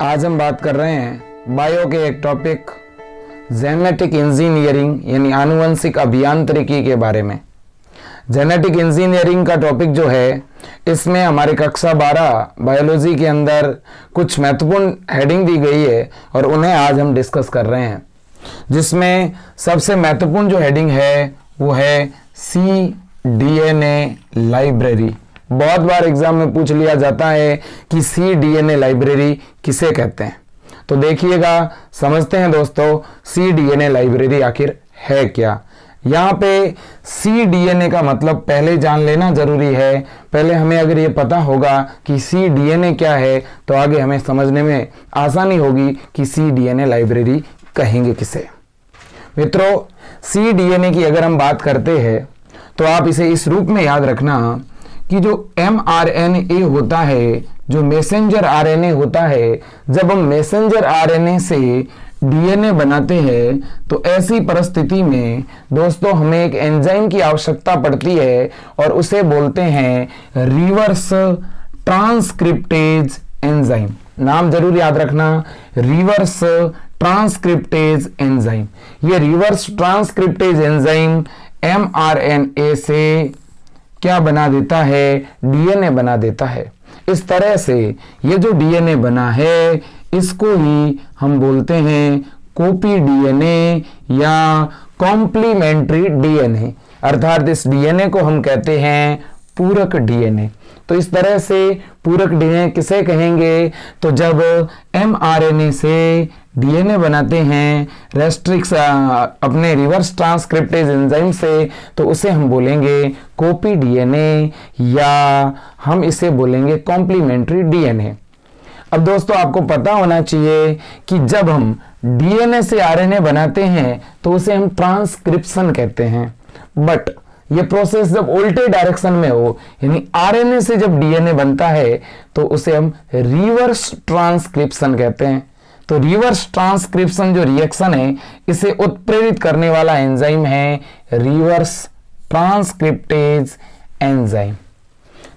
आज हम बात कर रहे हैं बायो के एक टॉपिक जेनेटिक इंजीनियरिंग यानी आनुवंशिक अभियांत्रिकी के बारे में। जेनेटिक इंजीनियरिंग का टॉपिक जो है, इसमें हमारी कक्षा 12 बायोलॉजी के अंदर कुछ महत्वपूर्ण हेडिंग दी गई है और उन्हें आज हम डिस्कस कर रहे हैं। जिसमें सबसे महत्वपूर्ण जो हेडिंग है वो है cDNA लाइब्रेरी। बहुत बार एग्जाम में पूछ लिया जाता है कि cDNA लाइब्रेरी किसे कहते हैं। तो देखिएगा, समझते हैं दोस्तों cDNA लाइब्रेरी आखिर है क्या। यहाँ पे cDNA का मतलब पहले जान लेना जरूरी है। पहले हमें अगर ये पता होगा कि cDNA क्या है तो आगे हमें समझने में आसानी होगी कि cDNA लाइब्रेरी कहेंगे किसे। मित्रों, cDNA की अगर हम बात करते हैं तो आप इसे इस रूप में याद रखना कि जो mRNA होता है, जो मैसेंजर आरएनए होता है, जब हम मैसेंजर आरएनए से डीएनए बनाते हैं तो ऐसी परिस्थिति में दोस्तों हमें एक एंजाइम की आवश्यकता पड़ती है और उसे बोलते हैं रिवर्स ट्रांसक्रिप्टेज एंजाइम। नाम जरूर याद रखना, रिवर्स ट्रांसक्रिप्टेज एंजाइम। ये रिवर्स ट्रांसक्रिप्टेज एंजाइम mRNA से क्या बना देता है? डीएनए बना देता है। इस तरह से ये जो डीएनए बना है इसको ही हम बोलते हैं कॉपी डीएनए या कॉम्प्लीमेंट्री डीएनए, अर्थात इस डीएनए को हम कहते हैं पूरक डीएनए। तो इस तरह से पूरक डीएनए किसे कहेंगे? तो जब mRNA से डीएनए बनाते हैं रेस्ट्रिक्स अपने रिवर्स ट्रांसक्रिप्टेज एंजाइम से, तो उसे हम बोलेंगे कॉपी डीएनए या हम इसे बोलेंगे कॉम्प्लीमेंट्री डीएनए। अब दोस्तों आपको पता होना चाहिए कि जब हम डीएनए से आरएनए बनाते हैं तो उसे हम ट्रांसक्रिप्शन कहते हैं। बट ये प्रोसेस जब उल्टे डायरेक्शन में हो, यानी आरएनए से जब डीएनए बनता है तो उसे हम रिवर्स ट्रांसक्रिप्शन कहते हैं। तो रिवर्स ट्रांसक्रिप्शन जो रिएक्शन है, इसे उत्प्रेरित करने वाला एंजाइम है रिवर्स ट्रांसक्रिप्टेज एंजाइम।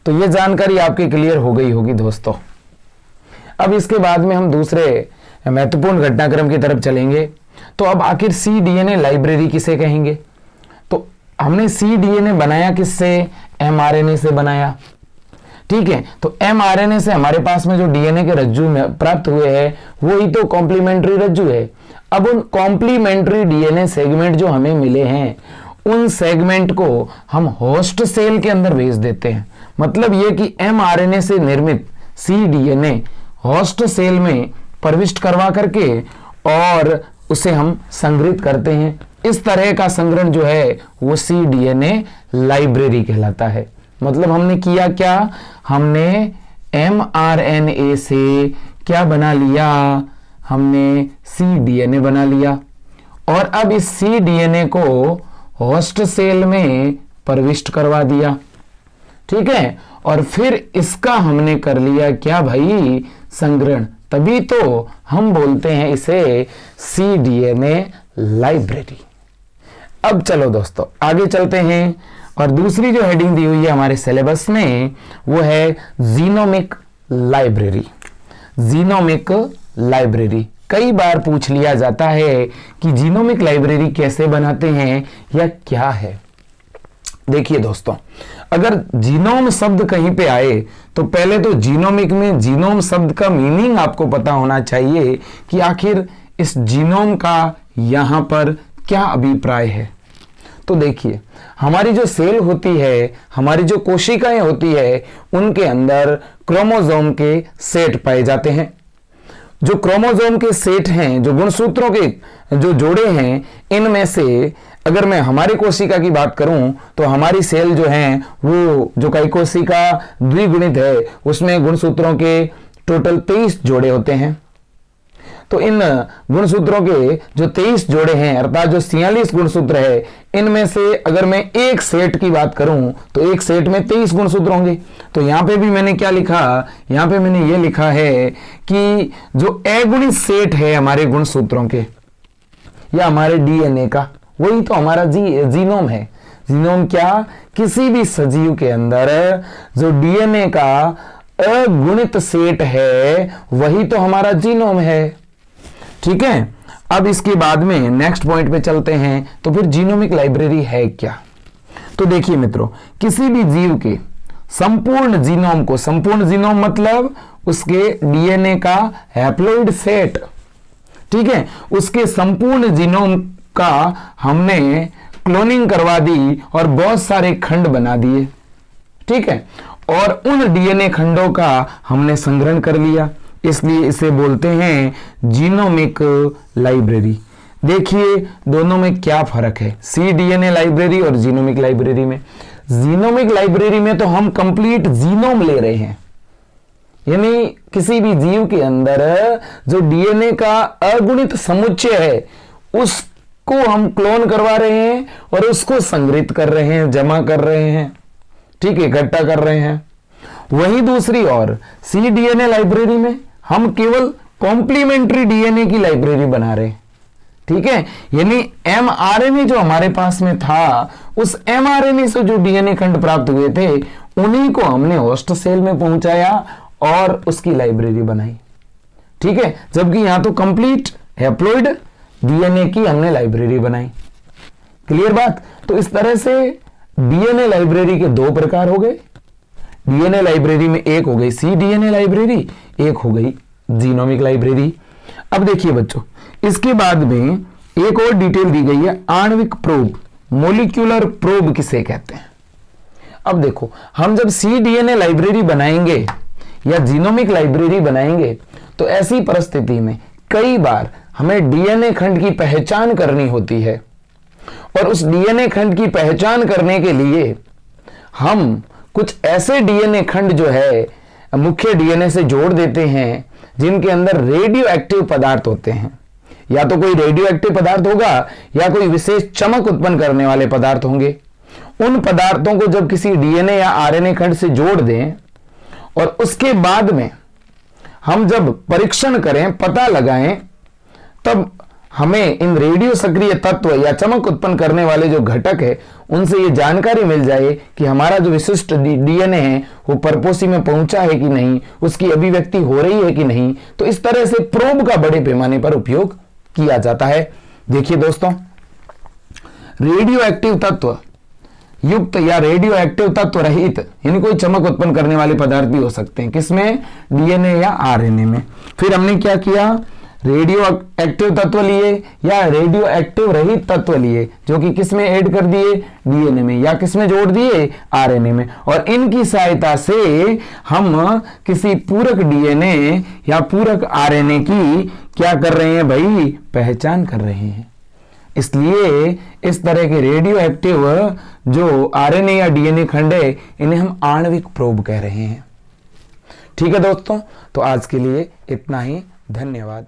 तो ये जानकारी आपकी क्लियर हो गई होगी दोस्तों। अब इसके बाद में हम दूसरे महत्वपूर्ण घटनाक्रम की तरफ चलेंगे। तो अब आखिर cDNA लाइब्रेरी किसे कहेंगे? तो हमने cDNA बनाया किससे? mRNA से बनाया, ठीक है। तो mRNA से हमारे पास में जो डीएनए के रज्जु में प्राप्त हुए हैं वो ही तो कॉम्प्लीमेंट्री रज्जु है। अब उन कॉम्प्लीमेंट्री डीएनए सेगमेंट जो हमें मिले हैं, उन सेगमेंट को हम होस्ट सेल के अंदर भेज देते हैं। मतलब ये कि mRNA से निर्मित cDNA होस्ट सेल में प्रविष्ट करवा करके और उसे हम संग्रहित करते हैं। इस तरह का संग्रहण जो है वो cDNA लाइब्रेरी कहलाता है। मतलब हमने किया क्या? हमने mRNA से क्या बना लिया? हमने cDNA बना लिया और अब इस cDNA को होस्ट सेल में प्रविष्ट करवा दिया, ठीक है। और फिर इसका हमने कर लिया क्या भाई? संग्रहण। तभी तो हम बोलते हैं इसे cDNA लाइब्रेरी। अब चलो दोस्तों आगे चलते हैं और दूसरी जो हेडिंग दी हुई है हमारे सिलेबस में वो है जीनोमिक लाइब्रेरी। जीनोमिक लाइब्रेरी कई बार पूछ लिया जाता है कि जीनोमिक लाइब्रेरी कैसे बनाते हैं या क्या है। देखिए दोस्तों, अगर जीनोम शब्द कहीं पे आए तो पहले तो जीनोमिक में जीनोम शब्द का मीनिंग आपको पता होना चाहिए कि आखिर इस जीनोम का यहां पर क्या अभिप्राय है। तो देखिए, हमारी जो सेल होती है, हमारी जो कोशिकाएं होती है, उनके अंदर क्रोमोसोम के सेट पाए जाते हैं। जो क्रोमोसोम के सेट हैं, जो गुणसूत्रों के जो जोड़े हैं, इनमें से अगर मैं हमारी कोशिका की बात करूं तो हमारी सेल जो है वो जो कई कोशिका द्विगुणित है, उसमें गुणसूत्रों के टोटल 23 जोड़े होते हैं। तो इन गुणसूत्रों के जो 23 जोड़े हैं, अर्थात जो 46 गुणसूत्र है, इनमें से अगर मैं एक सेट की बात करूं तो एक सेट में 23 गुणसूत्र होंगे। तो यहां पे भी मैंने क्या लिखा? यहां पे मैंने ये लिखा है कि जो अगुणित सेट है हमारे गुणसूत्रों के या हमारे डीएनए का, वही तो हमारा जीनोम है। जीनोम क्या? किसी भी सजीव के अंदर जो डीएनए का अगुणित सेट है वही तो हमारा जीनोम है। ठीक है, अब इसके बाद में नेक्स्ट पॉइंट पे चलते हैं। तो फिर जीनोमिक लाइब्रेरी है क्या? तो देखिए मित्रों, किसी भी जीव के संपूर्ण जीनोम को, संपूर्ण जीनोम मतलब उसके डीएनए का हैप्लॉइड सेट, ठीक है, उसके संपूर्ण जीनोम का हमने क्लोनिंग करवा दी और बहुत सारे खंड बना दिए। ठीक है, और उन डीएनए खंडों का हमने संग्रहण कर लिया, इसलिए इसे बोलते हैं जीनोमिक लाइब्रेरी। देखिए दोनों में क्या फर्क है, सी डीएनए लाइब्रेरी और जीनोमिक लाइब्रेरी में। जीनोमिक लाइब्रेरी में तो हम कंप्लीट जीनोम ले रहे हैं, यानी किसी भी जीव के अंदर जो डीएनए का अगुणित समुच्चय है उसको हम क्लोन करवा रहे हैं और उसको संग्रहित कर रहे हैं, जमा कर रहे हैं, ठीक है, इकट्ठा कर रहे हैं। वहीं दूसरी ओर सी डीएनए लाइब्रेरी में हम केवल कॉम्प्लीमेंट्री डीएनए की लाइब्रेरी बना रहे हैं। ठीक है, यानी एमआरएनए जो हमारे पास में था, उस एमआरएनए से जो डीएनए खंड प्राप्त हुए थे उन्हीं को हमने होस्ट सेल में पहुंचाया और उसकी लाइब्रेरी बनाई। ठीक है, जबकि यहां तो कंप्लीट हैप्लॉइड डीएनए की हमने लाइब्रेरी बनाई। क्लियर बात? तो इस तरह से डीएनए लाइब्रेरी के दो प्रकार हो गए। डीएनए लाइब्रेरी में एक हो गई सी डीएनए लाइब्रेरी, एक हो गई जीनोमिक लाइब्रेरी। अब देखिए बच्चों, इसके बाद में एक और डिटेल दी गई है, आणविक प्रोब, मोलिक्यूलर प्रोब किसे कहते हैं। अब देखो, हम जब सी डीएनए लाइब्रेरी बनाएंगे या जीनोमिक लाइब्रेरी बनाएंगे तो ऐसी परिस्थिति में कई बार हमें डीएनए खंड की पहचान करनी होती है, और उस डीएनए खंड की पहचान करने के लिए हम कुछ ऐसे डीएनए खंड जो है मुख्य डीएनए से जोड़ देते हैं जिनके अंदर रेडियो एक्टिव पदार्थ होते हैं। या तो कोई रेडियो एक्टिव पदार्थ होगा या कोई विशेष चमक उत्पन्न करने वाले पदार्थ होंगे। उन पदार्थों को जब किसी डीएनए या आरएनए खंड से जोड़ दें और उसके बाद में हम जब परीक्षण करें, पता लगाएं, तब हमें इन रेडियो सक्रिय तत्व या चमक उत्पन्न करने वाले जो घटक है उनसे ये जानकारी मिल जाए कि हमारा जो विशिष्ट डीएनए है वो परपोषी में पहुंचा है कि नहीं, उसकी अभिव्यक्ति हो रही है कि नहीं। तो इस तरह से प्रोब का बड़े पैमाने पर उपयोग किया जाता है। देखिए दोस्तों, रेडियो एक्टिव तत्व युक्त या रेडियो एक्टिव तत्व रहित, यानी कोई चमक उत्पन्न करने वाले पदार्थ भी हो सकते हैं, किसमें? डीएनए या आरएनए में। फिर हमने क्या किया, रेडियो एक्टिव तत्व लिए या रेडियो एक्टिव रहित तत्व लिए, जो कि किसमें ऐड कर दिए? डीएनए में, या किसमें जोड़ दिए? आरएनए में। और इनकी सहायता से हम किसी पूरक डीएनए या पूरक आरएनए की क्या कर रहे हैं भाई? पहचान कर रहे हैं। इसलिए इस तरह के रेडियो एक्टिव जो आरएनए या डीएनए खंड है इन्हें हम आणविक प्रोब कह रहे हैं। ठीक है दोस्तों, तो आज के लिए इतना ही। धन्यवाद।